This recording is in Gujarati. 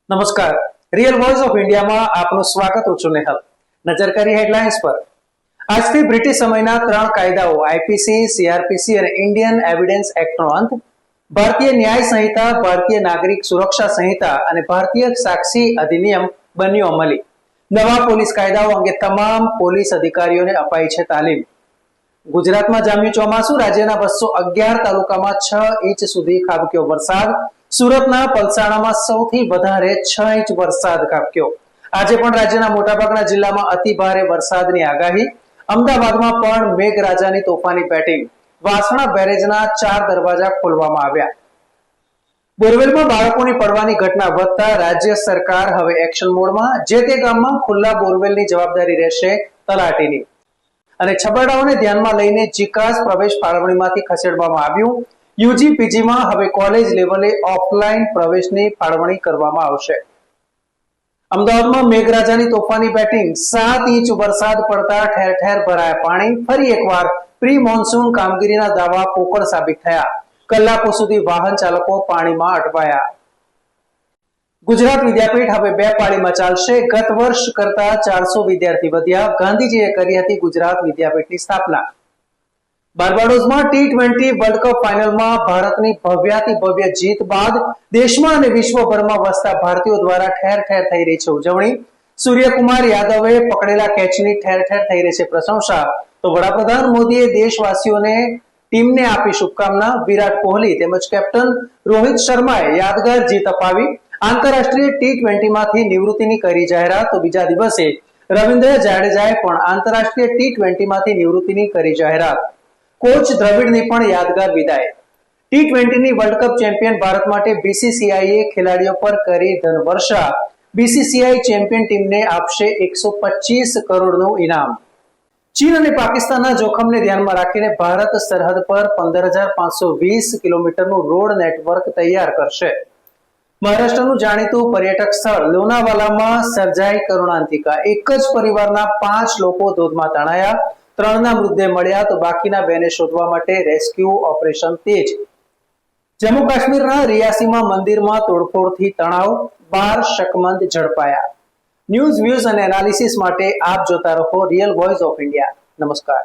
નમસ્કાર, રિયલ વોઇસ ઓફ ઇન્ડિયામાં આપનું સ્વાગત. હું છું નેહલ. નજર કરી હેડલાઇન્સ પર. આજથી બ્રિટિશ સમયના 3 કાયદાઓ આઈપીસી, સીઆરપીસી અને ઇન્ડિયન એવિડન્સ એક્ટનો અંત. ભારતીય ન્યાય સંહિતા, ભારતીય નાગરિક સુરક્ષા સંહિતા અને ભારતીય સાક્ષી અધિનિયમ બન્યો અમલી. નવા પોલીસ કાયદાઓ અંગે તમામ પોલીસ અધિકારીઓને અપાઈ છે તાલીમ. ગુજરાતમાં જામ્યું ચોમાસું. રાજ્યના 211 તાલુકામાં 6 ઇંચ સુધી ખાબક્યો વરસાદ. સુરતના પલસાણામાં સૌથી વધારે 6 ઇંચ વરસાદ ખાબક્યો. આજે પણ રાજ્યના મોટાભાગના જિલ્લામાં અતિ ભારે વરસાદની આગાહી. અમદાવાદમાં પણ મેઘરાજાની તોફાની બેટિંગ. વાસણા બેરેજના 4 દરવાજા ખોલવામાં આવ્યા. બોરવેલમાં બાળકોની પડવાની ઘટના વધતા રાજ્ય સરકાર હવે એક્શન મોડમાં. જે તે ગામમાં ખુલ્લા બોરવેલની જવાબદારી રહેશે તલાટીની. અને છબરડાઓને ધ્યાનમાં લઈને જીકાસ પ્રવેશ ફાળવણીમાંથી ખસેડવામાં આવ્યું. યુજી પીજીમાં હવે કોલેજ લેવલે ઓફલાઈન પ્રવેશની ફાળવણી કરવામાં આવશે. અમદાવાદમાં મેઘરાજાની તોફાની બેટિંગ. 7 ઇંચ વરસાદ પડતા ઠેર ઠેર ભરાયા પાણી. ફરી એકવાર પ્રી મોન્સૂન કામગીરીના દાવા પોકળ સાબિત થયા. કલાકો સુધી વાહન ચાલકો પાણીમાં અટવાયા. ગુજરાત વિદ્યાપીઠ હવે 2 પાળીમાં ચાલશે. ગત વર્ષ કરતા 400 વિદ્યાર્થી વધ્યા. ગાંધીજીએ કરી હતી ગુજરાત વિદ્યાપીઠની સ્થાપના. બાર્બાડોસમાં T20 વર્લ્ડ કપ ફાઇનલમાં ભારતની ભવ્યાતિ ભવ્ય જીત બાદ દેશમાં અને વિશ્વભરમાં વસતા ભારતીયો દ્વારા ઠેર ઠેર થઈ રહી છે ઉજવણી. સૂર્યકુમાર યાદવે પકડેલા કેચની ઠેર ઠેર થઈ રહી છે પ્રશંસા. તો વડાપ્રધાન મોદીએ દેશવાસીઓને ટીમને આપી શુભકામના. વિરાટ કોહલી તેમજ કેપ્ટન રોહિત શર્માએ યાદગાર જીત અપાવી. આંતરરાષ્ટ્રીય T20 માંથી નિવૃત્તિની કરી જાહેરાત. તો બીજા દિવસે રવિન્દ્ર જાડેજાએ પણ આંતરરાષ્ટ્રીય T20 માંથી નિવૃત્તિની કરી જાહેરાત. કોચ દ્રવિડની પણ યાદગાર વિદાય. T20ની વર્લ્ડ કપ ચેમ્પિયન ભારત માટે બીસીસીઆઈએ ખેલાડીઓ પર કરી ધનવર્ષા. બીસીસીઆઈ ચેમ્પિયન ટીમને આપશે 125 કરોડનું ઇનામ. ચીન અને પાકિસ્તાનના જોખમને ધ્યાનમાં રાખીને ભારત સરહદ પર 15,520 કિલોમીટરનું રોડ નેટવર્ક તૈયાર કરશે. મહારાષ્ટ્રનું જાણીતું પર્યટક સ્થળ લોનાવાલામાં સર્જાઈ કરુણાંતિકા. એક જ પરિવારના 5 લોકો ધોધમાં તણાયા. 3ના મૃતદેહ મળ્યા. તો બાકીના 2ને શોધવા માટે રેસ્ક્યુ ઓપરેશન તેજ. જમ્મુ કાશ્મીરના રિયાસીમાં મંદિરમાં તોડફોડથી તણાવ. 12 શકમંદ ઝડપાયા. ન્યૂઝ, વ્યૂઝ અને એનાલિસિસ માટે આપ જોતા રહો રિયલ વોઇસ ઓફ ઇન્ડિયા. નમસ્કાર.